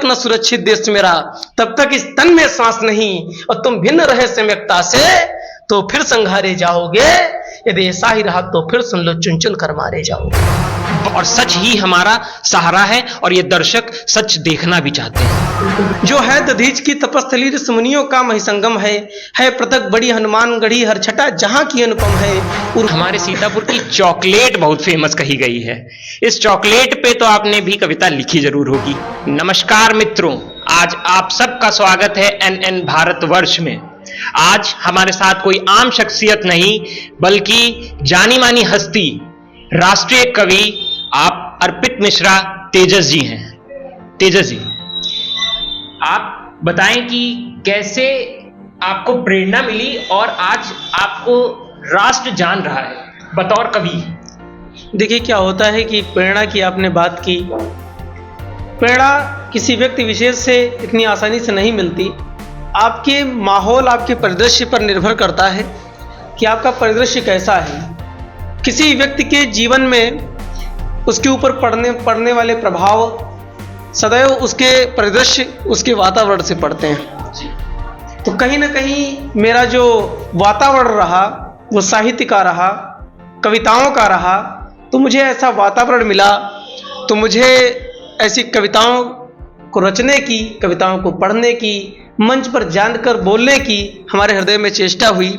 न सुरक्षित देश मेरा, तब तक इस तन में सांस नहीं, और तुम भिन्न रहे सम्यकता से तो फिर संघारे जाओगे। यदि ऐसा ही रहा तो फिर सुन लो, चुन चुन कर मारे जाओगे। और सच ही हमारा सहारा है, और ये दर्शक सच देखना भी चाहते हैं। जो है दधीच की तपस्थली ऋषिमुनियों का महिसंगम है पृथक बड़ी हनुमान गढ़ी हर छटा जहां की अनुपम है। और हमारे सीतापुर की चॉकलेट बहुत फेमस कही गई है। इस चॉकलेट पे तो आपने भी कविता लिखी जरूर होगी। नमस्कार मित्रों, आज आप सबका स्वागत है NN भारतवर्ष में। आज हमारे साथ कोई आम शख्सियत नहीं, बल्कि जानी मानी हस्ती, राष्ट्रीय कवि आप अर्पित मिश्रा तेजस जी हैं। तेजस जी, आप बताएं कि कैसे आपको प्रेरणा मिली और आज आपको राष्ट्र जान रहा है बतौर कवि। देखिए क्या होता है कि प्रेरणा की आपने बात की। प्रेरणा किसी व्यक्ति विशेष से इतनी आसानी से नहीं मिलती। आपके माहौल, आपके परिदृश्य पर निर्भर करता है कि आपका परिदृश्य कैसा है। किसी व्यक्ति के जीवन में उसके ऊपर पड़ने वाले प्रभाव सदैव उसके परिदृश्य, उसके वातावरण से पड़ते हैं। तो कहीं ना कहीं मेरा जो वातावरण रहा वो साहित्य का रहा, कविताओं का रहा। तो मुझे ऐसा वातावरण मिला, तो मुझे ऐसी कविताओं को रचने की, कविताओं को पढ़ने की, मंच पर जानकर बोलने की हमारे हृदय में चेष्टा हुई।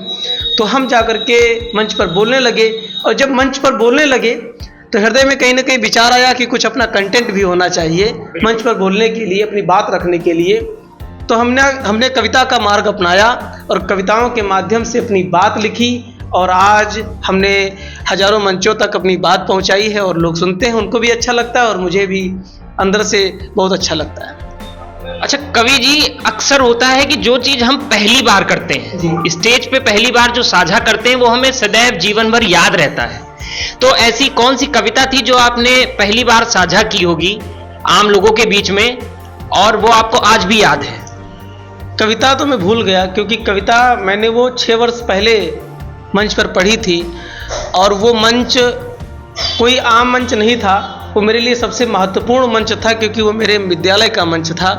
तो हम जाकर के मंच पर बोलने लगे, और जब मंच पर बोलने लगे तो हृदय में कहीं ना कहीं विचार आया कि कुछ अपना कंटेंट भी होना चाहिए मंच पर बोलने के लिए, अपनी बात रखने के लिए। तो हमने कविता का मार्ग अपनाया और कविताओं के माध्यम से अपनी बात लिखी, और आज हमने हजारों मंचों तक अपनी बात पहुंचाई है, और लोग सुनते हैं, उनको भी अच्छा लगता है और मुझे भी अंदर से बहुत अच्छा लगता है। अच्छा कवि जी, अक्सर होता है कि जो चीज हम पहली बार करते हैं, स्टेज पे पहली बार जो साझा करते हैं, वो हमें सदैव जीवन भर याद रहता है। तो ऐसी कौन सी कविता थी जो आपने पहली बार साझा की होगी आम लोगों के बीच में, और वो आपको आज भी याद है? कविता तो मैं भूल गया, क्योंकि कविता मैंने वो 6 वर्ष पहले मंच पर पढ़ी थी, और वो मंच कोई आम मंच नहीं था। वो मेरे लिए सबसे महत्वपूर्ण मंच था, क्योंकि वो मेरे विद्यालय का मंच था,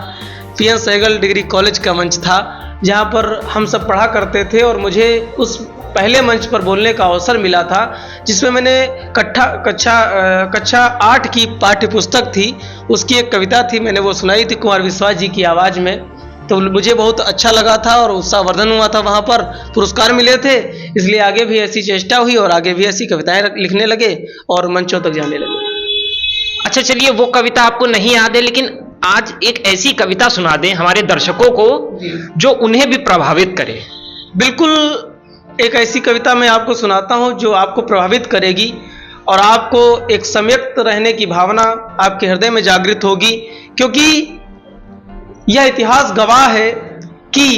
PN सहगल डिग्री कॉलेज का मंच था, जहाँ पर हम सब पढ़ा करते थे। और मुझे उस पहले मंच पर बोलने का अवसर मिला था, जिसमें मैंने कक्षा 8 की पाठ्य पुस्तक थी, उसकी एक कविता थी, मैंने वो सुनाई थी कुमार विश्वास जी की आवाज़ में। तो मुझे बहुत अच्छा लगा था और उत्साहवर्धन हुआ था, वहाँ पर पुरस्कार मिले थे। इसलिए आगे भी ऐसी चेष्टा हुई और आगे भी ऐसी कविताएं लिखने लगे और मंचों तक जाने लगे। अच्छा चलिए, वो कविता आपको नहीं याद है, लेकिन आज एक ऐसी कविता सुना दें हमारे दर्शकों को जो उन्हें भी प्रभावित करे। बिल्कुल, एक ऐसी कविता मैं आपको सुनाता हूँ जो आपको प्रभावित करेगी, और आपको एक संयुक्त रहने की भावना आपके हृदय में जागृत होगी। क्योंकि यह इतिहास गवाह है कि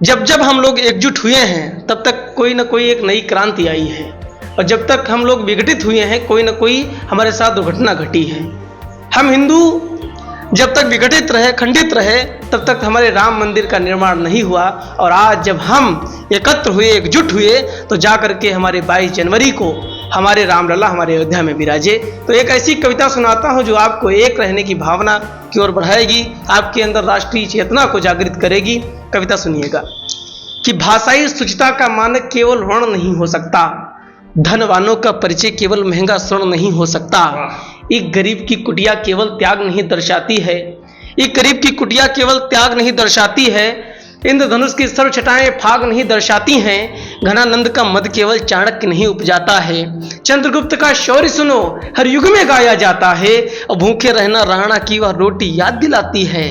जब जब हम लोग एकजुट हुए हैं, तब तक कोई ना कोई एक नई क्रांति आई है, और जब तक हम लोग विघटित हुए हैं, कोई ना कोई हमारे साथ दुर्घटना घटी है। हम हिंदू जब तक विघटित रहे, खंडित रहे, तब तक हमारे राम मंदिर का निर्माण नहीं हुआ। और आज जब हम एकत्र हुए, एकजुट हुए, तो जा करके हमारे 22 जनवरी को हमारे रामलला हमारे अयोध्या में विराजे। तो एक ऐसी कविता सुनाता हूँ जो आपको एक रहने की भावना की ओर बढ़ाएगी, आपके अंदर राष्ट्रीय चेतना को जागृत करेगी। कविता सुनिएगा कि भाषाई शुचिता का मानक केवल वर्ण नहीं हो सकता, धनवानों का परिचय केवल महंगा स्वर्ण नहीं हो सकता, एक गरीब की कुटिया केवल त्याग नहीं दर्शाती है, एक गरीब की कुटिया केवल त्याग नहीं दर्शाती है, इंद्रधनुष की सर्व छटाएं फाग नहीं दर्शाती हैं, घनानंद का मद केवल चाणक्य नहीं उपजाता है, चंद्रगुप्त का शौर्य सुनो हर युग में गाया जाता है, और भूखे रहना राणा की वह रोटी याद दिलाती है,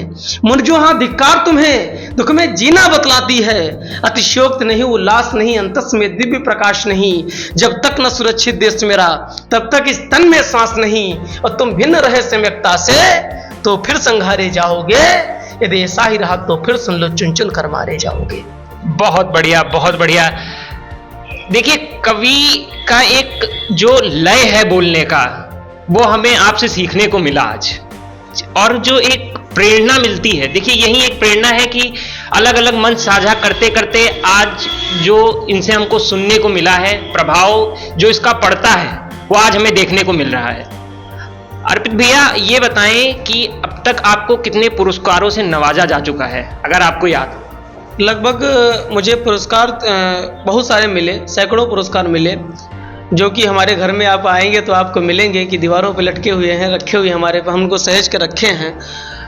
मुरझोहा धिक्कार तुम्हें दुख में जीना बतलाती है, अतिशयोक्त नहीं उल्लास नहीं अंतस में दिव्य प्रकाश नहीं, जब तक न सुरक्षित देश मेरा तब तक इस तन में सांस नहीं, और तुम भिन्न रहे सम्यकता से तो फिर संघारे जाओगे, यदि ऐसा ही रहा तो फिर सुन लो, चुन चुन कर मारे जाओगे। बहुत बढ़िया, बहुत बढ़िया। देखिए, कवि का एक जो लय है बोलने का, वो हमें आपसे सीखने को मिला आज, और जो एक प्रेरणा मिलती है। देखिए, यही एक प्रेरणा है कि अलग अलग मंच साझा करते करते आज जो इनसे हमको सुनने को मिला है, प्रभाव जो इसका पड़ता है, वो आज हमें देखने को मिल रहा है। अर्पित भैया, ये बताएं कि अब तक आपको कितने पुरस्कारों से नवाजा जा चुका है, अगर आपको याद हो? लगभग मुझे पुरस्कार बहुत सारे मिले, सैकड़ों पुरस्कार मिले, जो कि हमारे घर में आप आएंगे तो आपको मिलेंगे कि दीवारों पे लटके हुए हैं, रखे हुए हमारे पे, हम उनको सहेज के रखे हैं।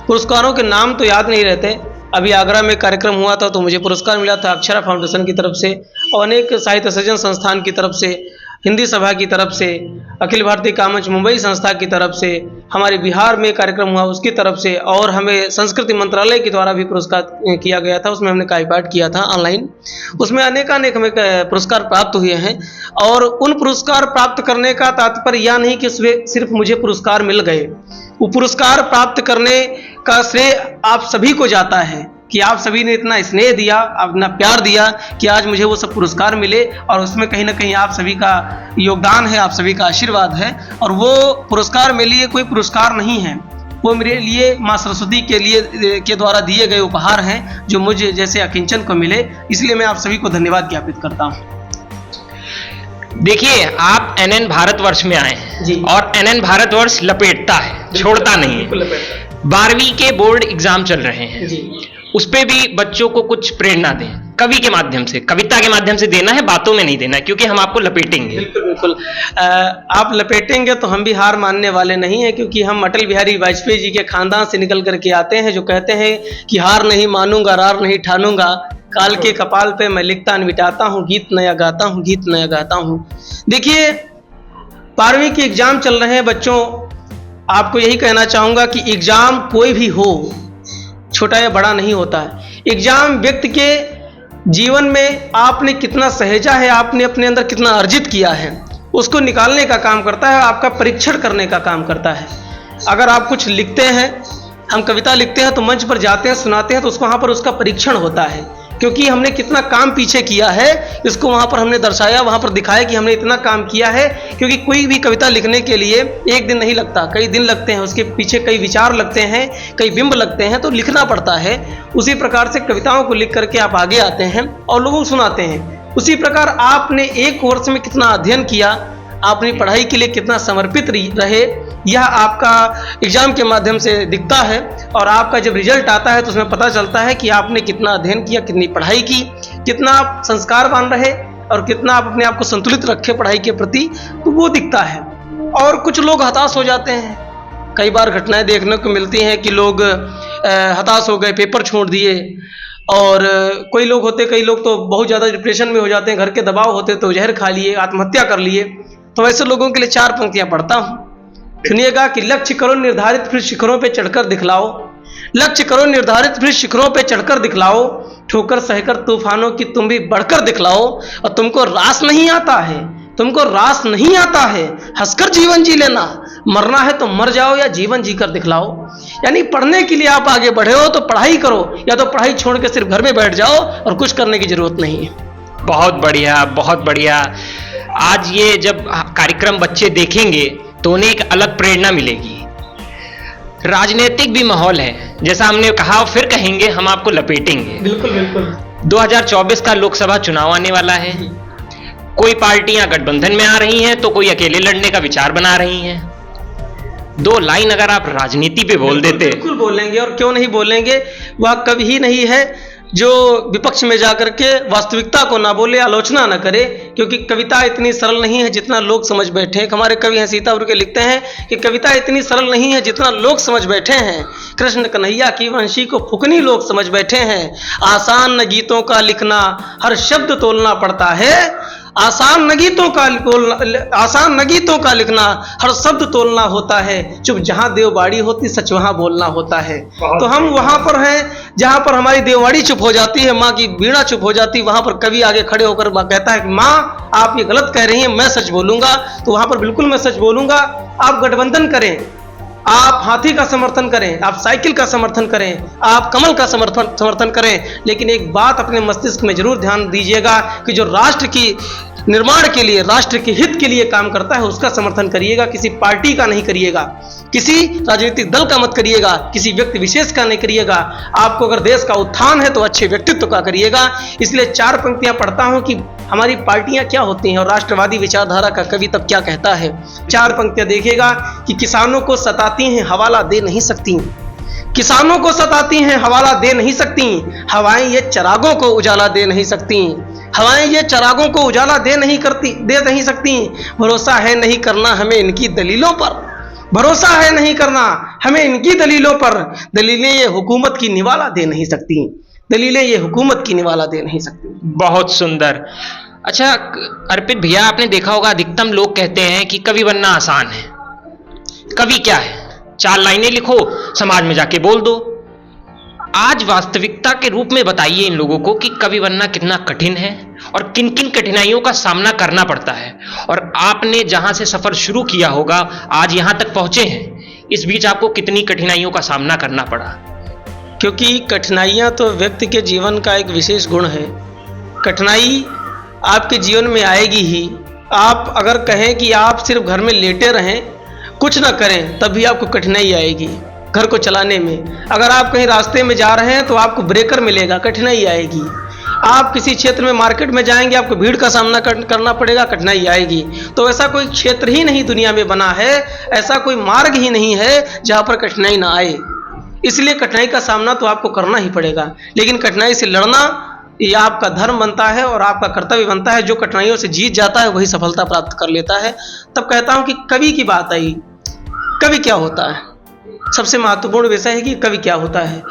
पुरस्कारों के नाम तो याद नहीं रहते। अभी आगरा में कार्यक्रम हुआ था तो मुझे पुरस्कार मिला था अक्षरा फाउंडेशन की तरफ से, और अनेक साहित्य सृजन संस्थान की तरफ से, हिंदी सभा की तरफ से, अखिल भारतीय कामंच मुंबई संस्था की तरफ से, हमारे बिहार में कार्यक्रम हुआ उसकी तरफ से, और हमें संस्कृति मंत्रालय के द्वारा भी पुरस्कार किया गया था, उसमें हमने काइपाठ किया था ऑनलाइन। उसमें अनेकानेक हमें पुरस्कार प्राप्त हुए हैं। और उन पुरस्कार प्राप्त करने का तात्पर्य यह नहीं कि उसमें सिर्फ मुझे पुरस्कार मिल गए। वो पुरस्कार प्राप्त करने का श्रेय आप सभी को जाता है कि आप सभी ने इतना स्नेह दिया, अपना प्यार दिया कि आज मुझे वो सब पुरस्कार मिले, और उसमें कहीं ना कहीं आप सभी का योगदान है, आप सभी का आशीर्वाद है। और वो पुरस्कार मेरे लिए कोई पुरस्कार नहीं है, वो मेरे लिए माँ सरस्वती के द्वारा दिए गए उपहार हैं, जो मुझे जैसे अकिंचन को मिले। इसलिए मैं आप सभी को धन्यवाद ज्ञापित करता हूँ। देखिए, आप NN भारतवर्ष में आए हैं जी। और NN भारतवर्ष लपेटता है, छोड़ता नहीं है। 12वीं के बोर्ड एग्जाम चल रहे हैं जी। उस पे भी बच्चों को कुछ प्रेरणा दें, कवि के माध्यम से, कविता के माध्यम से देना है, बातों में नहीं देना है, क्योंकि हम आपको लपेटेंगे। बिल्कुल बिल्कुल। आप लपेटेंगे तो हम भी हार मानने वाले नहीं हैं, क्योंकि हम अटल बिहारी वाजपेयी जी के खानदान से निकल करके आते हैं, जो कहते हैं कि हार नहीं मानूंगा, रार नहीं ठानूंगा, काल के कपाल पे मैं लिखता मिटाता हूँ, गीत नया गाता हूँ, गीत नया गाता हूँ। देखिए, 12वीं के एग्जाम चल रहे हैं बच्चों, आपको यही कहना चाहूँगा कि एग्जाम कोई भी हो, छोटा या बड़ा नहीं होता है। एग्जाम व्यक्ति के जीवन में आपने कितना सहेजा है, आपने अपने अंदर कितना अर्जित किया है, उसको निकालने का काम करता है, आपका परीक्षण करने का काम करता है। अगर आप कुछ लिखते हैं, हम कविता लिखते हैं तो मंच पर जाते हैं, सुनाते हैं, तो उसको वहाँ पर उसका परीक्षण होता है, क्योंकि हमने कितना काम पीछे किया है इसको वहाँ पर हमने दर्शाया, वहाँ पर दिखाया कि हमने इतना काम किया है। क्योंकि कोई भी कविता लिखने के लिए एक दिन नहीं लगता, कई दिन लगते हैं, उसके पीछे कई विचार लगते हैं, कई बिंब लगते हैं, तो लिखना पड़ता है। उसी प्रकार से कविताओं को लिख करके आप आगे आते हैं और लोगों को सुनाते हैं। उसी प्रकार आपने एक वर्ष में कितना अध्ययन किया, आपने पढ़ाई के लिए कितना समर्पित रहे, यह आपका एग्जाम के माध्यम से दिखता है। और आपका जब रिजल्ट आता है तो उसमें पता चलता है कि आपने कितना अध्ययन किया, कितनी पढ़ाई की, कितना आप संस्कारवान रहे और कितना आप अपने आप को संतुलित रखे पढ़ाई के प्रति, तो वो दिखता है। और कुछ लोग हताश हो जाते हैं, कई बार घटनाएं देखने को मिलती हैं कि लोग हताश हो गए, पेपर छोड़ दिए। और कई लोग तो बहुत ज़्यादा डिप्रेशन में हो जाते हैं, घर के दबाव होते तो जहर खा लिए, आत्महत्या कर लिए। तो ऐसे लोगों के लिए 4 पंक्तियां पढ़ता हूँ, सुनिएगा कि लक्ष्य करो निर्धारित, फिर शिखरों पे चढ़कर दिखलाओ। लक्ष्य करो निर्धारित, फिर शिखरों पे चढ़कर दिखलाओ। ठोकर सहकर तूफानों की तुम भी बढ़कर दिखलाओ। और तुमको रास नहीं आता है, तुमको रास नहीं आता है, हंसकर जीवन जी लेना। मरना है तो मर जाओ या जीवन जीकर दिखलाओ। यानी पढ़ने के लिए आप आगे बढ़े हो तो पढ़ाई करो, या तो पढ़ाई छोड़ के सिर्फ घर में बैठ जाओ और कुछ करने की जरूरत नहीं है। बहुत बढ़िया, बहुत बढ़िया। आज ये जब कार्यक्रम बच्चे देखेंगे तो उन्हें एक अलग प्रेरणा मिलेगी। राजनीतिक भी माहौल है, जैसा हमने कहा, फिर कहेंगे, हम आपको लपेटेंगे। बिल्कुल बिल्कुल। 2024 का लोकसभा चुनाव आने वाला है। कोई पार्टियां गठबंधन में आ रही हैं तो कोई अकेले लड़ने का विचार बना रही हैं। 2 लाइन अगर आप राजनीति पे बोल देते। बिल्कुल बोलेंगे, और क्यों नहीं बोलेंगे। वह कभी ही नहीं है जो विपक्ष में जाकर के वास्तविकता को ना बोले, आलोचना ना करे, क्योंकि कविता इतनी सरल नहीं है जितना लोग समझ बैठे हैं। हमारे कवि हैं सीतापुर के, लिखते हैं कि कविता इतनी सरल नहीं है जितना लोग समझ बैठे हैं। कृष्ण कन्हैया की वंशी को फुकनी लोग समझ बैठे हैं। आसान न गीतों का लिखना, हर शब्द तोलना पड़ता है। आसान न गीतों का लिखना, हर शब्द तोलना होता है। चुप जहां देवबाड़ी होती, सच वहां बोलना होता है। तो हम वहां पर हैं जहां पर हमारी देवबाड़ी चुप हो जाती है, माँ की वीणा चुप हो जाती है। वहां पर कवि आगे खड़े होकर कहता है कि माँ आप ये गलत कह रही हैं, मैं सच बोलूंगा। तो वहां पर बिल्कुल मैं सच बोलूंगा। आप गठबंधन करें, आप हाथी का समर्थन करें, आप साइकिल का समर्थन करें, आप कमल का समर्थन करें, लेकिन एक बात अपने मस्तिष्क में जरूर ध्यान दीजिएगा कि जो राष्ट्र की निर्माण के लिए, राष्ट्र के हित के लिए काम करता है उसका समर्थन करिएगा, किसी पार्टी का नहीं करिएगा, किसी राजनीतिक दल का मत करिएगा, किसी व्यक्ति विशेष का नहीं करिएगा। आपको अगर देश का उत्थान है तो अच्छे व्यक्तित्व का करिएगा। इसलिए 4 पंक्तियां पढ़ता हूं कि हमारी पार्टियां क्या होती हैं और राष्ट्रवादी विचारधारा का कवि तब क्या कहता है। 4 पंक्तियां देखिएगा कि किसानों को सताती हैं, हवाला दे नहीं सकती, किसानों को सताती हैं, हवाला दे नहीं सकती, हवाएं ये चिरागों को उजाला दे नहीं सकती, हवाएं ये चिरागों को उजाला दे नहीं सकती। भरोसा है नहीं करना हमें इनकी दलीलों पर, भरोसा है नहीं करना हमें इनकी दलीलों पर, दलीलें ये हुकूमत की निवाला दे नहीं सकती, दलीलें ये हुकूमत की निवाला दे नहीं सकती। बहुत सुंदर। अच्छा अर्पित भैया, आपने देखा होगा अधिकतम लोग कहते हैं कि कवि बनना आसान है। कवि क्या है? 4 लाइनें लिखो, समाज में जाके बोल दो। आज वास्तविकता के रूप में बताइए इन लोगों को कि कवि बनना कितना कठिन है और किन किन कठिनाइयों का सामना करना पड़ता है। और आपने जहां से सफर शुरू किया होगा आज यहां तक पहुंचे हैं, इस बीच आपको कितनी कठिनाइयों का सामना करना पड़ा? क्योंकि कठिनाइयां तो व्यक्ति के जीवन का एक विशेष गुण है। कठिनाई आपके जीवन में आएगी ही। आप अगर कहें कि आप सिर्फ घर में लेटे रहें, कुछ ना करें, तब भी आपको कठिनाई आएगी घर को चलाने में। अगर आप कहीं रास्ते में जा रहे हैं तो आपको ब्रेकर मिलेगा, कठिनाई आएगी। आप किसी क्षेत्र में मार्केट में जाएंगे, आपको भीड़ का सामना करना पड़ेगा, कठिनाई आएगी। तो ऐसा कोई क्षेत्र ही नहीं दुनिया में बना है, ऐसा कोई मार्ग ही नहीं है जहां पर कठिनाई ना आए। इसलिए कठिनाई का सामना तो आपको करना ही पड़ेगा, लेकिन कठिनाई से लड़ना ये आपका धर्म बनता है और आपका कर्तव्य बनता है। जो कठिनाइयों से जीत जाता है वही सफलता प्राप्त कर लेता है। तब कहता हूं कि कवि की बात आई। कवि क्या होता है? सबसे महत्वपूर्ण विषय है कि कवि क्या होता है।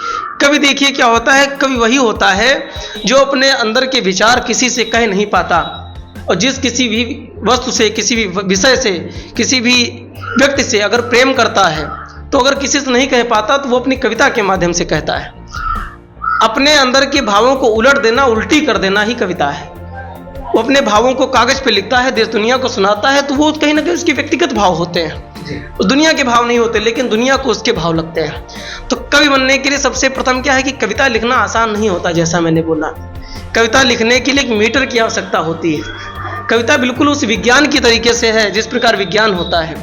कवि देखिए क्या होता है। कवि वही होता है जो अपने अंदर के विचार किसी से कह नहीं पाता, और जिस किसी भी वस्तु से, किसी भी विषय से, किसी भी व्यक्ति से अगर प्रेम करता है तो अगर किसी से नहीं कह पाता तो वो अपनी कविता के माध्यम से कहता है। अपने अंदर के भावों को उलट देना, उल्टी कर देना ही कविता है। वो अपने भावों को कागज पे लिखता है, देश दुनिया को सुनाता है, तो वो कहीं ना कहीं उसके व्यक्तिगत भाव होते हैं, दुनिया के भाव नहीं होते, लेकिन दुनिया को उसके भाव लगते हैं। तो कवि बनने के लिए सबसे प्रथम क्या है कि कविता लिखना आसान नहीं होता। जैसा मैंने बोला, कविता लिखने के लिए एक मीटर की आवश्यकता होती है। कविता बिल्कुल उस विज्ञान की तरीके से है जिस प्रकार विज्ञान होता है।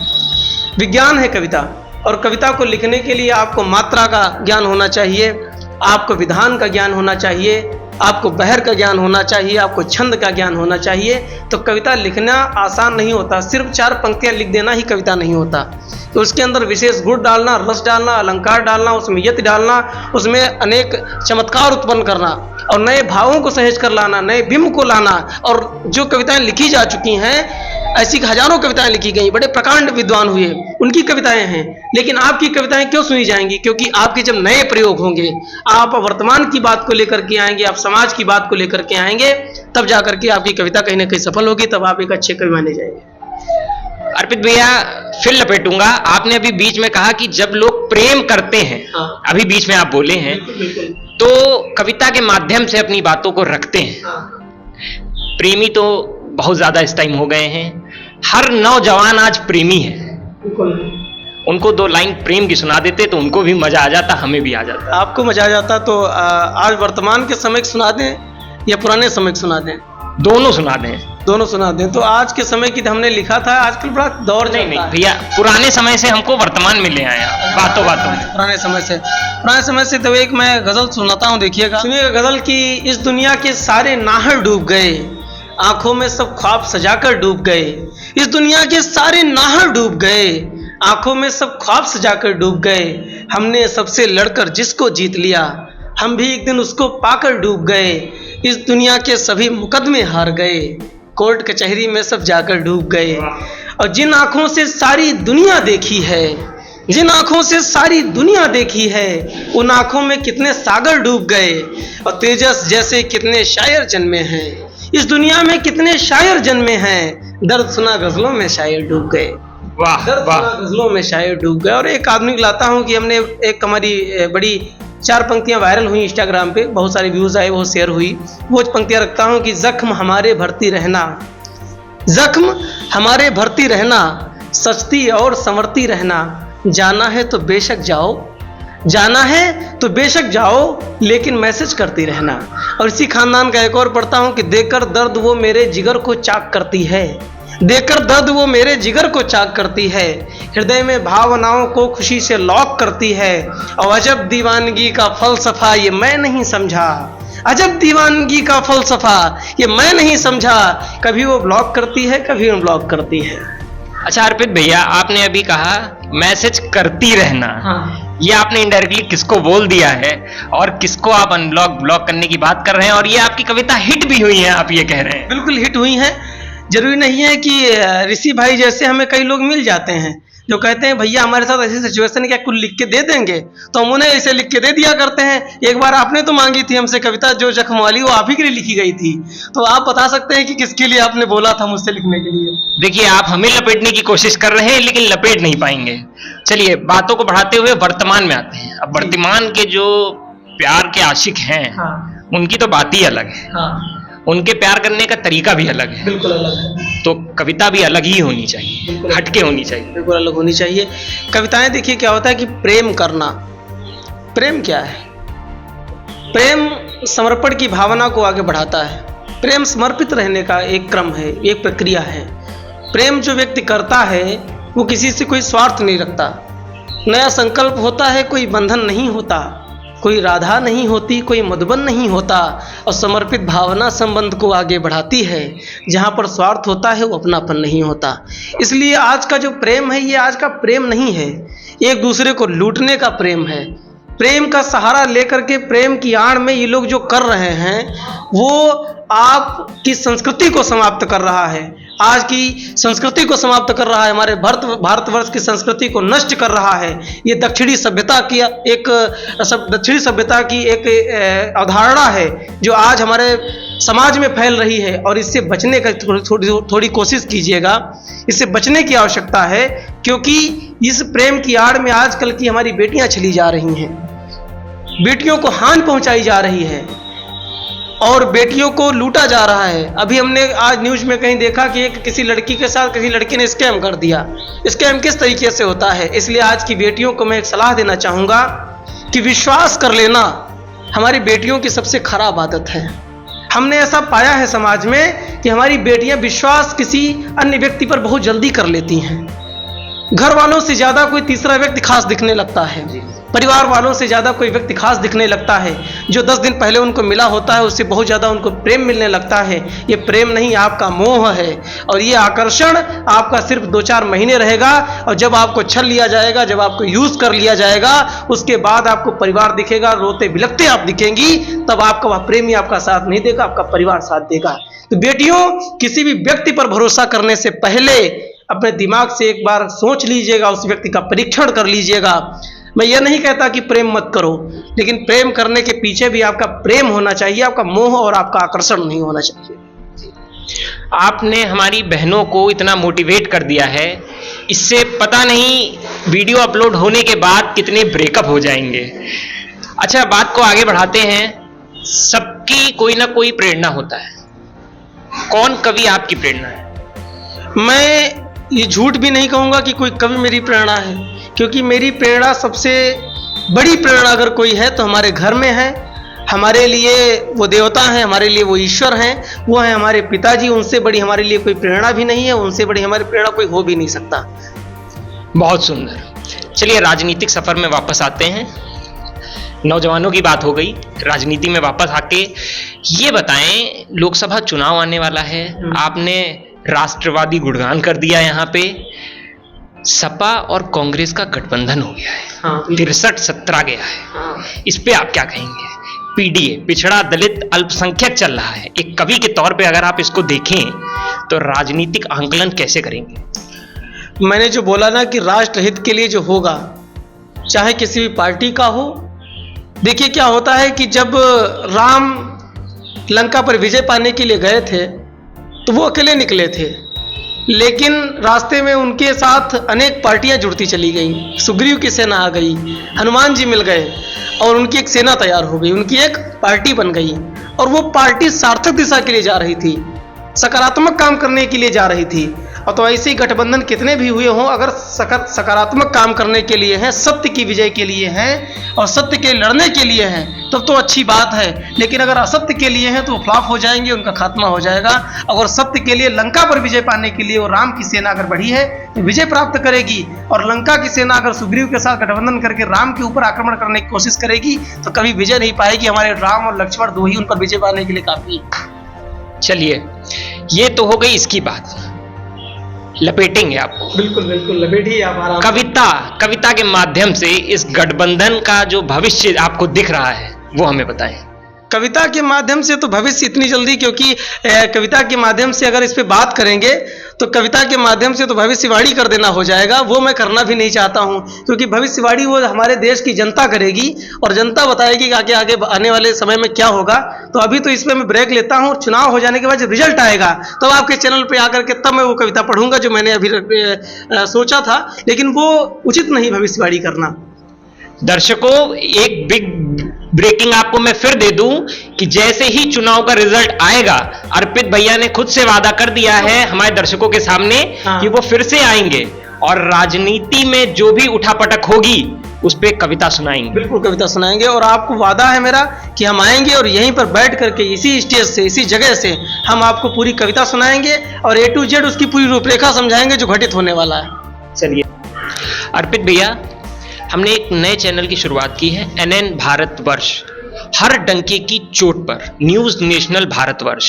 विज्ञान है कविता। और कविता को लिखने के लिए आपको मात्रा का ज्ञान होना चाहिए, आपको विधान का ज्ञान होना चाहिए, आपको बहर का ज्ञान होना चाहिए, आपको छंद का ज्ञान होना चाहिए। तो कविता लिखना आसान नहीं होता। सिर्फ 4 पंक्तियां लिख देना ही कविता नहीं होता। तो उसके अंदर विशेष गुण डालना, रस डालना, अलंकार डालना, उसमें यति डालना, उसमें अनेक चमत्कार उत्पन्न करना और नए भावों को सहेज कर लाना, नए बिंब को लाना। और जो कविताएं लिखी जा चुकी हैं, ऐसी हजारों कविताएं लिखी गई, बड़े प्रकांड विद्वान हुए, उनकी कविताएं हैं। लेकिन आपकी कविताएं क्यों सुनी जाएंगी? क्योंकि आपके जब नए प्रयोग होंगे, आप वर्तमान की बात को लेकर के आएंगे, आप समाज की बात को लेकर के आएंगे, तब जाकर के आपकी कविता कहीं ना कहीं सफल होगी, तब आप एक अच्छे कवि माने जाएंगे। अर्पित भैया, फिर लपेटूंगा। आपने अभी बीच में कहा कि जब लोग प्रेम करते हैं, हाँ। अभी बीच में आप बोले हैं, तो कविता के माध्यम से अपनी बातों को रखते हैं। प्रेमी तो बहुत ज्यादा इस टाइम हो गए हैं। हर नौजवान आज प्रेमी है। उनको 2 लाइन प्रेम की सुना देते तो उनको भी मजा आ जाता, हमें भी आ जाता। आपको मजा आ जाता तो आज वर्तमान के समय की सुना दें या पुराने समय की सुना दें? दोनों सुना दें। दोनों सुना दें। तो आज के समय की हमने लिखा था, आजकल बड़ा दौर नहीं भैया, पुराने समय से हमको वर्तमान में ले आया, बातों बातों में। पुराने समय से तो एक मैं गजल सुनाता हूँ, देखिएगा। सुनिएगा गजल की। इस दुनिया के सारे नाहर डूब गए, आंखों में सब ख्वाब सजाकर डूब गए। इस दुनिया के सारे नाहर डूब गए, आंखों में सब ख्वाब सजाकर डूब गए। हमने सबसे लड़कर जिसको जीत लिया, हम भी एक दिन उसको पाकर डूब गए। इस दुनिया के सभी मुकदमे हार गए, कोर्ट कचहरी में सब जाकर डूब गए। और जिन आंखों से सारी दुनिया देखी है, जिन आंखों से सारी दुनिया देखी है, उन आंखों में कितने सागर डूब गए। और तेजस जैसे कितने शायर जन्मे हैं, इस दुनिया में कितने शायर जन्मे हैं। दर्द सुना गजलों में शायर डूब गए। वाह दर्द वाह। सुना गजलों में शायर डूब गए। और एक आदमी लाता हूं कि हमने एक हमारी बड़ी 4 पंक्तियां वायरल हुई इंस्टाग्राम पे, बहुत सारे व्यूज आए, बहुत शेयर हुई। वो पंक्तियां रखता हूं कि जख्म हमारे भरती रहना, जख्म हमारे भरती रहना, सचती और संवरती रहना, जाना है तो बेशक जाओ, जाना है तो बेशक जाओ, लेकिन मैसेज करती रहना। और इसी खानदान का एक और पढ़ता हूं कि देकर दर्द वो मेरे जिगर को चाक करती है, देकर दर्द वो मेरे जिगर को चाक करती है, हृदय में भावनाओं को खुशी से लॉक करती है। और अजब दीवानगी का फलसफा ये मैं नहीं समझा, अजब दीवानगी का फलसफा ये मैं नहीं समझा, कभी वो ब्लॉक करती है, कभी अनब्लॉक करती है। अच्छा अर्पित भैया, आपने अभी कहा मैसेज करती रहना। हाँ। ये आपने इनडायरेक्टली किसको बोल दिया है और किसको आप अनब्लॉक ब्लॉक करने की बात कर रहे हैं, और ये आपकी कविता हिट भी हुई है, आप ये कह रहे हैं? बिल्कुल हिट हुई है। जरूरी नहीं है कि ऋषि भाई जैसे हमें कई लोग मिल जाते हैं जो कहते हैं भैया हमारे साथ ऐसी सिचुएशन क्या कुछ लिख के दे देंगे, तो हम उन्हें ऐसे लिख के दे दिया करते हैं। एक बार आपने तो मांगी थी हमसे कविता जो जख्म वाली, वो आप ही के लिए लिखी गई थी, तो आप बता सकते हैं कि किसके लिए आपने बोला था मुझसे लिखने के लिए? देखिए, आप हमें लपेटने की कोशिश कर रहे हैं लेकिन लपेट नहीं पाएंगे। चलिए बातों को बढ़ाते हुए वर्तमान में आते हैं। अब वर्तमान के जो प्यार के आशिक हैं, हाँ। उनकी तो बात ही अलग है। हाँ। उनके प्यार करने का तरीका भी अलग है। बिल्कुल अलग है। तो कविता भी अलग ही होनी चाहिए, हटके होनी चाहिए। बिल्कुल अलग होनी चाहिए कविताएं। देखिए क्या होता है कि प्रेम करना, प्रेम क्या है? प्रेम समर्पण की भावना को आगे बढ़ाता है। प्रेम समर्पित रहने का एक क्रम है, एक प्रक्रिया है। प्रेम जो व्यक्ति करता है वो किसी से कोई स्वार्थ नहीं रखता, नया संकल्प होता है, कोई बंधन नहीं होता, कोई राधा नहीं होती, कोई मधुबन नहीं होता, और समर्पित भावना संबंध को आगे बढ़ाती है। जहाँ पर स्वार्थ होता है वो अपनापन नहीं होता। इसलिए आज का जो प्रेम है ये आज का प्रेम नहीं है, एक दूसरे को लूटने का प्रेम है। प्रेम का सहारा लेकर के प्रेम की आड़ में ये लोग जो कर रहे हैं वो आपकी संस्कृति को समाप्त कर रहा है, आज की संस्कृति को समाप्त कर रहा है, हमारे भारतवर्ष की संस्कृति को नष्ट कर रहा है। ये दक्षिणी सभ्यता की एक अवधारणा है जो आज हमारे समाज में फैल रही है, और इससे बचने का थोड़ी कोशिश कीजिएगा। इससे बचने की आवश्यकता है, क्योंकि इस प्रेम की आड़ में आजकल की हमारी बेटियां चली जा रही हैं, बेटियों को हानि पहुंचाई जा रही है और बेटियों को लूटा जा रहा है। अभी हमने आज न्यूज़ में कहीं देखा कि एक किसी लड़की के साथ किसी लड़की ने स्कैम कर दिया। स्कैम किस तरीके से होता है? इसलिए आज की बेटियों को मैं एक सलाह देना चाहूँगा कि विश्वास कर लेना हमारी बेटियों की सबसे खराब आदत है। हमने ऐसा पाया है समाज में कि हमारी बेटियां विश्वास किसी अन्य व्यक्ति पर बहुत जल्दी कर लेती हैं। घर वालों से ज़्यादा कोई तीसरा व्यक्ति खास दिखने लगता है, परिवार वालों से ज़्यादा कोई व्यक्ति खास दिखने लगता है। जो 10 दिन पहले उनको मिला होता है उससे बहुत ज़्यादा उनको प्रेम मिलने लगता है। ये प्रेम नहीं, आपका मोह है, और ये आकर्षण आपका सिर्फ 2-4 महीने रहेगा, और जब आपको छल लिया जाएगा, जब आपको यूज़ कर लिया जाएगा, उसके बाद आपको परिवार दिखेगा, रोते बिलखते आप दिखेंगी, तब आपका वह प्रेमी आपका साथ नहीं देगा, आपका परिवार साथ देगा। तो बेटियों, किसी भी व्यक्ति पर भरोसा करने से पहले अपने दिमाग से एक बार सोच लीजिएगा, उस व्यक्ति का परीक्षण कर लीजिएगा। मैं ये नहीं कहता कि प्रेम मत करो, लेकिन प्रेम करने के पीछे भी आपका प्रेम होना चाहिए, आपका मोह और आपका आकर्षण नहीं होना चाहिए। आपने हमारी बहनों को इतना मोटिवेट कर दिया है, इससे पता नहीं वीडियो अपलोड होने के बाद कितने ब्रेकअप हो जाएंगे। अच्छा, बात को आगे बढ़ाते हैं। सबकी कोई ना कोई प्रेरणा होता है। कौन कवि आपकी प्रेरणा है? मैं ये झूठ भी नहीं कहूँगा कि कोई कवि मेरी प्रेरणा है, क्योंकि मेरी प्रेरणा, सबसे बड़ी प्रेरणा अगर कोई है तो हमारे घर में है। हमारे लिए वो देवता हैं, हमारे लिए वो ईश्वर हैं, वो हैं हमारे पिताजी। उनसे बड़ी हमारे लिए कोई प्रेरणा भी नहीं है, उनसे बड़ी हमारी प्रेरणा कोई हो भी नहीं सकता। बहुत सुंदर। चलिए राजनीतिक सफर में वापस आते हैं। नौजवानों की बात हो गई, राजनीति में वापस आके ये बताएं, लोकसभा चुनाव आने वाला है, आपने राष्ट्रवादी गुणगान कर दिया। यहाँ पे सपा और कांग्रेस का गठबंधन हो गया है। हाँ। 63-17 गया है। हाँ। इस पे आप क्या कहेंगे? पीडीए, पिछड़ा दलित अल्पसंख्यक चल रहा है। एक कवि के तौर पे अगर आप इसको देखें तो राजनीतिक आंकलन कैसे करेंगे? मैंने जो बोला ना कि राष्ट्र हित के लिए जो होगा, चाहे किसी भी पार्टी का हो। देखिए क्या होता है कि जब राम लंका पर विजय पाने के लिए गए थे तो वो अकेले निकले थे, लेकिन रास्ते में उनके साथ अनेक पार्टियां जुड़ती चली गई। सुग्रीव की सेना आ गई, हनुमान जी मिल गए, और उनकी एक सेना तैयार हो गई, उनकी एक पार्टी बन गई, और वो पार्टी सार्थक दिशा के लिए जा रही थी, सकारात्मक काम करने के लिए जा रही थी। तो ऐसे ही गठबंधन कितने भी हुए हों, अगर सकारात्मक काम करने के लिए हैं, सत्य की विजय के लिए हैं और सत्य के लड़ने के लिए हैं, तब तो अच्छी बात है। लेकिन अगर असत्य के लिए हैं तो वो फ्लॉप हो जाएंगे, उनका खात्मा हो जाएगा। अगर सत्य के लिए लंका पर विजय पाने के लिए वो राम की सेना अगर बढ़ी है तो विजय प्राप्त करेगी, और लंका की सेना अगर सुग्रीव के साथ गठबंधन करके राम के ऊपर आक्रमण करने की कोशिश करेगी तो कभी विजय नहीं पाएगी। हमारे राम और लक्ष्मण दो ही उन पर विजय पाने के लिए काफी है। चलिए, ये तो हो गई इसकी बात, लपेटेंगे आपको। बिल्कुल बिल्कुल लपेटिए आप आराम। कविता के माध्यम से इस गठबंधन का जो भविष्य आपको दिख रहा है वो हमें बताएं। कविता के माध्यम से तो भविष्य इतनी जल्दी, क्योंकि कविता के माध्यम से अगर इस पे बात करेंगे तो कविता के माध्यम से तो भविष्यवाणी कर देना हो जाएगा, वो मैं करना भी नहीं चाहता हूँ, क्योंकि भविष्यवाणी वो हमारे देश की जनता करेगी और जनता बताएगी कि आगे आगे आने वाले समय में क्या होगा। तो अभी तो इसमें मैं ब्रेक लेता हूँ, चुनाव हो जाने के बाद जब रिजल्ट आएगा तब तो आपके चैनल पर आकर के तब मैं वो कविता पढ़ूंगा जो मैंने अभी सोचा था, लेकिन वो उचित नहीं भविष्यवाणी करना। दर्शकों, एक बिग ब्रेकिंग आपको मैं फिर दे दूं कि जैसे ही चुनाव का रिजल्ट आएगा, अर्पित भैया ने खुद से वादा कर दिया है हमारे दर्शकों के सामने कि वो फिर से आएंगे और राजनीति में जो भी उठापटक होगी उस पे कविता सुनाएंगे। बिल्कुल कविता सुनाएंगे, और आपको वादा है मेरा कि हम आएंगे और यहीं पर बैठ करके इसी स्टेज से, इसी जगह से हम आपको पूरी कविता सुनाएंगे और A to Z उसकी पूरी रूपरेखा समझाएंगे जो घटित होने वाला है। चलिए अर्पित भैया, हमने एक नए चैनल की शुरुआत की है, NN भारतवर्ष, हर डंके की चोट पर न्यूज नेशनल भारतवर्ष।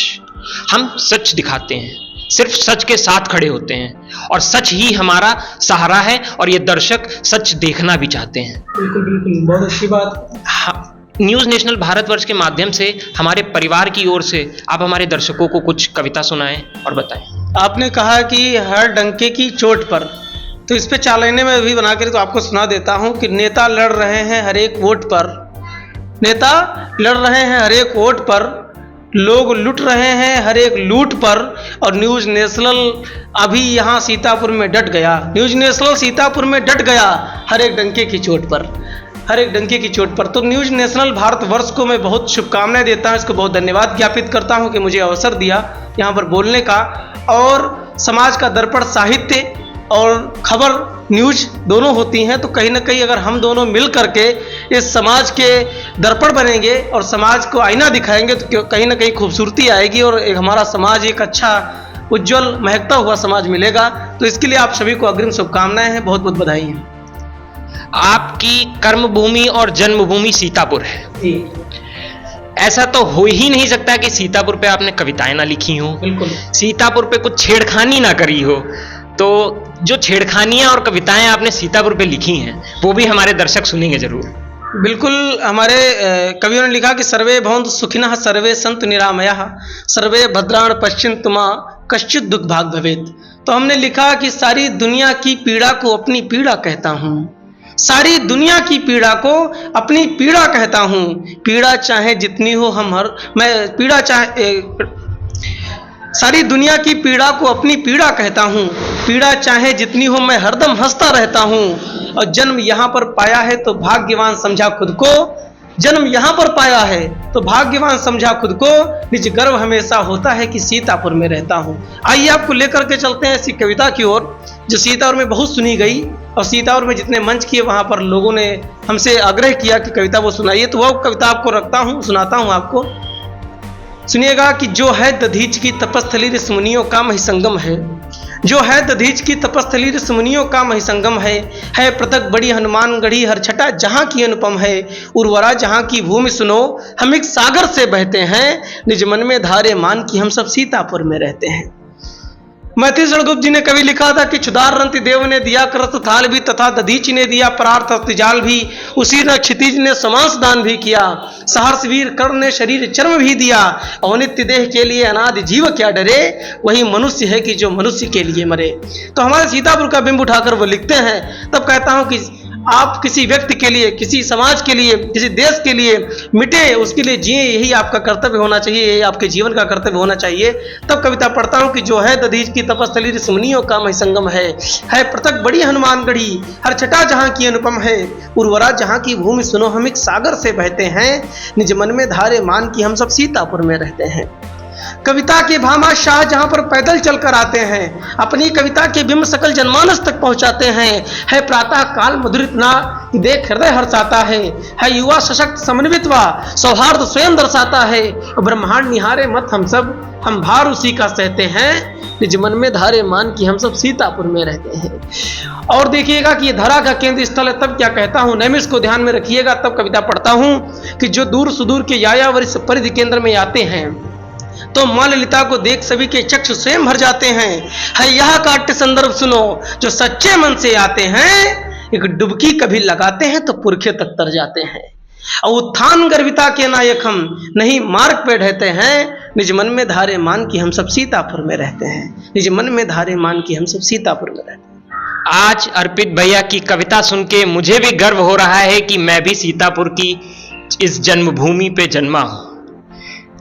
हम सच दिखाते हैं, सिर्फ सच के साथ खड़े होते हैं और सच ही हमारा सहारा है, और ये दर्शक सच देखना भी चाहते हैं। बिल्कुल बिल्कुल, बहुत अच्छी बात। न्यूज नेशनल भारतवर्ष के माध्यम से हमारे परिवार की ओर से आप हमारे दर्शकों को कुछ कविता सुनाएं और बताएं। आपने कहा कि हर डंके की चोट पर, तो इस पे चालीने में भी बनाकर तो आपको सुना देता हूं कि नेता लड़ रहे हैं हर एक वोट पर, नेता लड़ रहे हैं हर एक वोट पर, लोग लुट रहे हैं हर एक लूट पर, और न्यूज नेशनल अभी यहां सीतापुर में डट गया, न्यूज नेशनल सीतापुर में डट गया हर एक डंके की चोट पर, हर एक डंके की चोट पर। तो न्यूज नेशनल भारतवर्ष को मैं बहुत शुभकामनाएं देता हूं, इसको बहुत धन्यवाद ज्ञापित करता हूं कि मुझे अवसर दिया यहाँ पर बोलने का। और समाज का दर्पण साहित्य और खबर न्यूज दोनों होती हैं, तो कहीं ना कहीं अगर हम दोनों मिल करके इस समाज के दर्पण बनेंगे और समाज को आईना दिखाएंगे तो कहीं ना कहीं खूबसूरती आएगी और एक हमारा समाज एक अच्छा उज्जवल महकता हुआ समाज मिलेगा। तो इसके लिए आप सभी को अग्रिम शुभकामनाएं हैं, बहुत बहुत बधाई है। आपकी कर्मभूमि और जन्मभूमि सीतापुर है, ऐसा तो हो ही नहीं सकता कि सीतापुर पे आपने कविताएं ना लिखी हो, बिल्कुल सीतापुर पे कुछ छेड़खानी ना करी हो। तो जो छेड़खानियां और कविताएं आपने सीतापुर पे लिखी हैं वो भी हमारे दर्शक सुनेंगे जरूर। बिल्कुल, हमारे कवियों ने लिखा कि सर्वे भवन्तु सुखिनः सर्वे सन्तु निरामयाः सर्वे भद्राणि पश्यन्तु मा कश्चित् दुःख भाग् भवेत्। तो हमने लिखा कि सारी दुनिया की पीड़ा को अपनी पीड़ा कहता हूँ, सारी दुनिया की पीड़ा को अपनी पीड़ा कहता हूँ, पीड़ा चाहे जितनी हो मैं पीड़ा चाहे सारी दुनिया की पीड़ा को अपनी पीड़ा कहता हूँ, पीड़ा चाहे जितनी हो मैं हरदम हंसता रहता हूँ। और जन्म यहाँ पर पाया है तो भाग्यवान समझा खुद को, जन्म यहाँ पर पाया है तो भाग्यवान समझा खुद को, निज गर्व हमेशा होता है कि सीतापुर में रहता हूँ। आइए आपको लेकर के चलते हैं ऐसी कविता की ओर जो सीतापुर में बहुत सुनी गई, और सीतापुर में जितने मंच किए वहाँ पर लोगों ने हमसे आग्रह किया कि कविता वो सुनाइए, तो वह कविता आपको रखता हूँ, सुनाता हूँ आपको। सुनिएगा कि जो है दधीच की तपस्थली ऋषिमुनियों का महिसंगम है, जो है दधीच की तपस्थली ऋषिमुनियों का महिसंगम है पृथक बड़ी हनुमान गढ़ी हर छटा जहाँ की अनुपम है, उर्वरा जहाँ की भूमि सुनो हम एक सागर से बहते हैं, निज मन में धारे मान की हम सब सीतापुर में रहते हैं। मैथिली सड़गुप्त जी ने कभी लिखा था कि क्षुधार रंति देव ने दिया करत थाल भी, तथा दधीच ने दिया परार्थ तिजाल भी, उसी न क्षितिज ने समांस दान भी किया, सहर्ष वीर कर्ण ने शरीर चर्म भी दिया, और नित्य देह के लिए अनादि जीव क्या डरे, वही मनुष्य है कि जो मनुष्य के लिए मरे। तो हमारे सीतापुर का बिंब उठाकर वो लिखते हैं। तब कहता हूं कि आप किसी व्यक्ति के लिए, किसी समाज के लिए, किसी देश के लिए मिटे, उसके लिए जिए, यही आपका कर्तव्य होना चाहिए, यही आपके जीवन का कर्तव्य होना चाहिए। तब कविता पढ़ता हूं कि जो है दधीच की तपस्थली ऋषिमुनियों का महिसंगम है पृथक बड़ी हनुमान गढ़ी हर छटा जहाँ की अनुपम है, उर्वरा जहाँ की भूमि सुनो हम एक सागर से बहते हैं, निज मन में धारे मान की हम सब सीतापुर में रहते हैं। कविता के भामाशाह जहाँ पर पैदल चलकर आते हैं, अपनी कविता के बिंब सकल जनमानस तक पहुँचाते हैं। है प्रातः काल मधुर इतना कि देख हृदय हर्षाता है युवा सशक्त समन्वित व सौहार्द स्वयं दर्शाता है। ब्रह्मांड निहारे मत हम सब, हम भार उसी का सहते हैं, निज मन में धारे मान कि हम सब सीतापुर में रहते हैं। और देखिएगा कि ये धरा का केंद्र स्थल है, तब क्या कहता हूँ, नैमिष को ध्यान में रखिएगा, तब कविता पढ़ता हूँ कि जो दूर सुदूर के यायावर इस परिधि केंद्र में आते हैं तो मां ललिता को देख सभी के चक्षु स्वयं भर जाते हैं। है यह काट्य संदर्भ सुनो, जो सच्चे मन से आते हैं, एक डुबकी कभी लगाते हैं तो पुरखे तक तर जाते हैं। और उत्थान गर्विता के नायक हम नहीं मार्ग पे ढहते हैं, निज मन में धारे मान कि हम सब सीतापुर में रहते हैं, निज मन में धारे मान कि हम सब सीतापुर में रहते हैं। आज अर्पित भैया की कविता सुन के मुझे भी गर्व हो रहा है कि मैं भी सीतापुर की इस जन्मभूमि पे जन्मा हूं।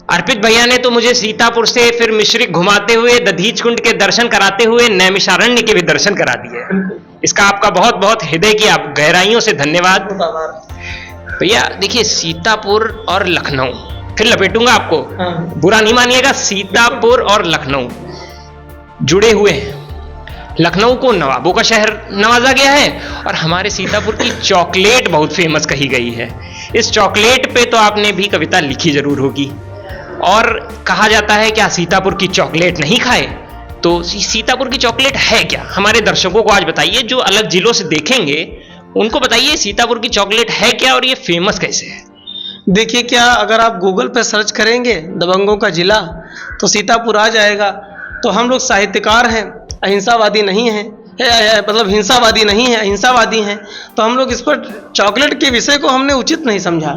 अर्पित भैया ने तो मुझे सीतापुर से फिर मिश्रिक घुमाते हुए दधीच कुंड के दर्शन कराते हुए नैमिषारण्य के भी दर्शन करा दिए। इसका आपका बहुत बहुत हृदय की आप गहराइयों से धन्यवाद। भैया देखिए, सीतापुर और लखनऊ, फिर लपेटूंगा आपको, बुरा नहीं मानिएगा, सीतापुर और लखनऊ जुड़े हुए हैं। लखनऊ को नवाबों का शहर नवाजा गया है और हमारे सीतापुर की चॉकलेट बहुत फेमस कही गई है। इस चॉकलेट पे तो आपने भी कविता लिखी जरूर होगी। और कहा जाता है क्या सीतापुर की चॉकलेट नहीं खाए, तो सीतापुर की चॉकलेट है क्या? हमारे दर्शकों को आज बताइए, जो अलग जिलों से देखेंगे उनको बताइए सीतापुर की चॉकलेट है क्या और ये फेमस कैसे है। देखिए, क्या अगर आप गूगल पे सर्च करेंगे दबंगों का जिला तो सीतापुर आ जाएगा। तो हम लोग साहित्यकार हैं, अहिंसावादी नहीं हैं, मतलब हिंसावादी नहीं है, अहिंसावादी हैं। तो हम लोग इस पर चॉकलेट के विषय को हमने उचित नहीं समझा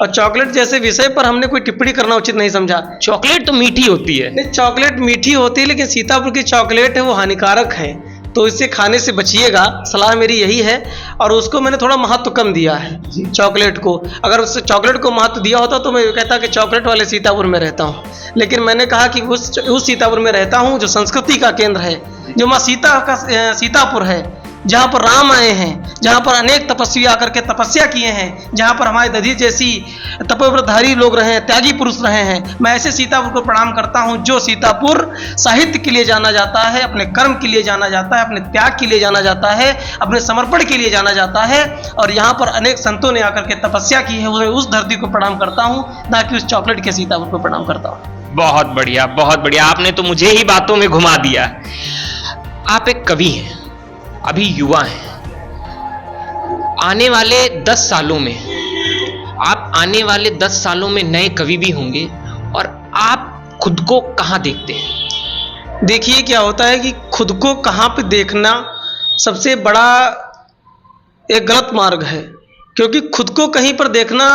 और चॉकलेट जैसे विषय पर हमने कोई टिप्पणी करना उचित नहीं समझा। चॉकलेट तो मीठी होती है। नहीं, चॉकलेट मीठी होती है, लेकिन सीतापुर की चॉकलेट है वो हानिकारक है, तो इससे खाने से बचिएगा, सलाह मेरी यही है। और उसको मैंने थोड़ा महत्व कम दिया है चॉकलेट को। अगर उस चॉकलेट को महत्व दिया होता तो मैं कहता कि चॉकलेट वाले सीतापुर में रहता हूँ, लेकिन मैंने कहा कि उस सीतापुर में रहता हूँ जो संस्कृति का केंद्र है, जो माँ सीता का सीतापुर है, जहाँ पर राम आए हैं, जहाँ पर अनेक तपस्वी आकर के तपस्या किए हैं, जहाँ पर हमारे दधी जैसी तपोव्रतधारी लोग रहे हैं, त्यागी पुरुष रहे हैं। मैं ऐसे सीतापुर को प्रणाम करता हूँ जो सीतापुर साहित्य के लिए जाना जाता है, अपने कर्म के लिए जाना जाता है, अपने त्याग के लिए जाना जाता है, अपने समर्पण के लिए जाना जाता है। और यहाँ पर अनेक संतों ने आकर के तपस्या की है, उस धरती को प्रणाम करता हूँ, ना कि उस चॉकलेट के सीतापुर को प्रणाम करता हूँ। बहुत बढ़िया, बहुत बढ़िया, आपने तो मुझे ही बातों में घुमा दिया। आप एक कवि हैं, अभी युवा हैं, आने वाले 10 सालों में नए कवि भी होंगे, और आप खुद को कहाँ देखते हैं? देखिए, क्या होता है कि खुद को कहाँ पे देखना सबसे बड़ा एक गलत मार्ग है, क्योंकि खुद को कहीं पर देखना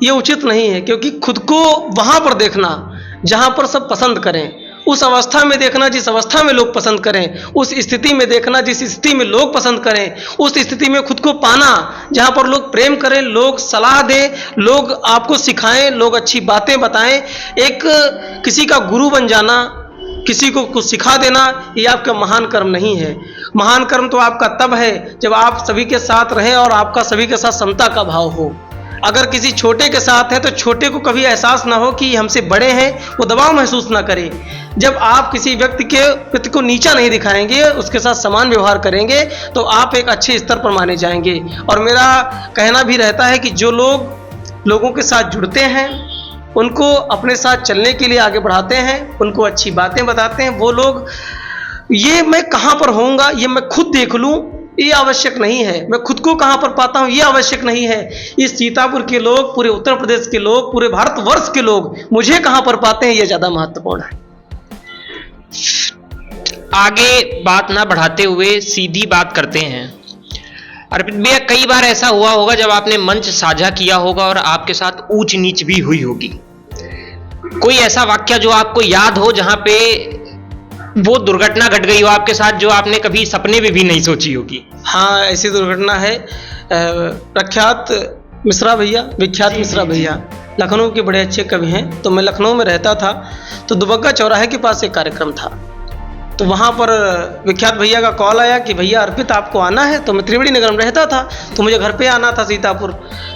ये उचित नहीं है। क्योंकि खुद को वहाँ पर देखना जहाँ पर सब पसंद करें, उस अवस्था में देखना जिस अवस्था में लोग पसंद करें, उस स्थिति में देखना जिस स्थिति में लोग पसंद करें, उस स्थिति में खुद को पाना जहाँ पर लोग प्रेम करें, लोग सलाह दें, लोग आपको सिखाएं, लोग अच्छी बातें बताएं। एक किसी का गुरु बन जाना, किसी को कुछ सिखा देना, ये आपका महान कर्म नहीं है। महान कर्म तो आपका तब है जब आप सभी के साथ रहें और आपका सभी के साथ समता का भाव हो। अगर किसी छोटे के साथ है तो छोटे को कभी एहसास ना हो कि हमसे बड़े हैं, वो दबाव महसूस ना करे। जब आप किसी व्यक्ति को नीचा नहीं दिखाएंगे, उसके साथ समान व्यवहार करेंगे, तो आप एक अच्छे स्तर पर माने जाएंगे। और मेरा कहना भी रहता है कि जो लोग लोगों के साथ जुड़ते हैं, उनको अपने साथ चलने के लिए आगे बढ़ाते हैं, उनको अच्छी बातें बताते हैं, वो लोग, ये मैं कहाँ पर होऊंगा ये मैं खुद देख लूँ, ये आवश्यक नहीं है। मैं खुद को कहाँ पर पाता हूँ ये आवश्यक नहीं है। इस सीतापुर के लोग, पूरे उत्तर प्रदेश के लोग, पूरे भारतवर्ष के लोग मुझे कहाँ पर पाते हैं, ये ज़्यादा महत्वपूर्ण है। आगे बात ना बढ़ाते हुए सीधी बात करते हैं। अर्पित भैया, कई बार ऐसा हुआ होगा जब आपने मंच साझा किया होगा और आपके साथ ऊंच नीच भी हुई होगी। कोई ऐसा वाक्य जो आपको याद हो जहां पे वो दुर्घटना घट गई हो आपके साथ, जो आपने कभी सपने में भी नहीं सोची होगी? हाँ, ऐसी दुर्घटना है। प्रख्यात मिश्रा भैया, विख्यात मिश्रा भैया लखनऊ के बड़े अच्छे कवि हैं। तो मैं लखनऊ में रहता था, तो दुबग्गा चौराहे के पास एक कार्यक्रम था। तो वहाँ पर विख्यात भैया का कॉल आया कि भैया अर्पित आपको आना है। तो मैं त्रिवेणी नगर में रहता था, तो मुझे घर पे आना था सीतापुर।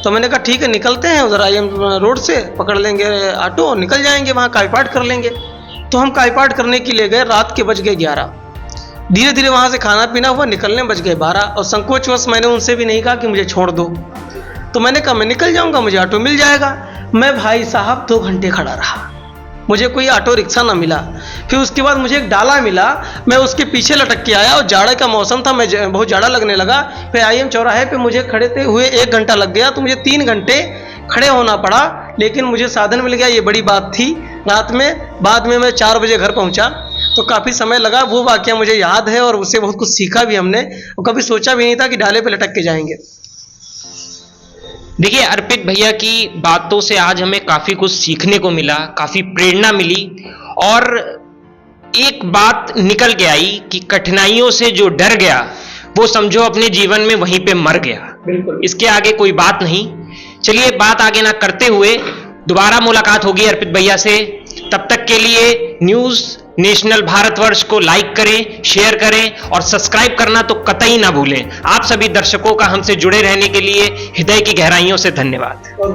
तो मैंने कहा ठीक है, निकलते हैं, उधर IM रोड से पकड़ लेंगे ऑटो, निकल जाएंगे, वहाँ काव्य पाठ कर लेंगे। तो हम काईपाट करने के लिए गए, रात के बज गए 11। धीरे धीरे वहाँ से खाना पीना हुआ, निकलने बज गए 12 और संकोचवश मैंने उनसे भी नहीं कहा कि मुझे छोड़ दो। तो मैंने कहा मैं निकल जाऊँगा, मुझे ऑटो मिल जाएगा। मैं भाई साहब 2 घंटे खड़ा रहा, मुझे कोई ऑटो रिक्शा ना मिला। फिर उसके बाद मुझे एक डाला मिला, मैं उसके पीछे लटक के आया और जाड़े का मौसम था, मैं बहुत जाड़ा लगने लगा। फिर IM चौराहे पे मुझे खड़े हुए 1 घंटा लग गया, तो मुझे 3 घंटे खड़े होना पड़ा, लेकिन मुझे साधन मिल गया, ये बड़ी बात थी। रात में बाद में मैं 4 बजे घर पहुंचा, तो काफ़ी समय लगा। वो वाकया मुझे याद है और उससे बहुत कुछ सीखा भी हमने, और कभी सोचा भी नहीं था कि डाले पे लटक के जाएंगे। देखिए अर्पित भैया की बातों से आज हमें काफी कुछ सीखने को मिला, काफी प्रेरणा मिली, और एक बात निकल के आई कि कठिनाइयों से जो डर गया वो समझो अपने जीवन में वहीं पे मर गया। बिल्कुल, इसके आगे कोई बात नहीं। चलिए बात आगे ना करते हुए दोबारा मुलाकात होगी अर्पित भैया से। तब तक के लिए न्यूज नेशनल भारतवर्ष को लाइक करें, शेयर करें और सब्सक्राइब करना तो कतई ना भूलें। आप सभी दर्शकों का हमसे जुड़े रहने के लिए हृदय की गहराइयों से धन्यवाद।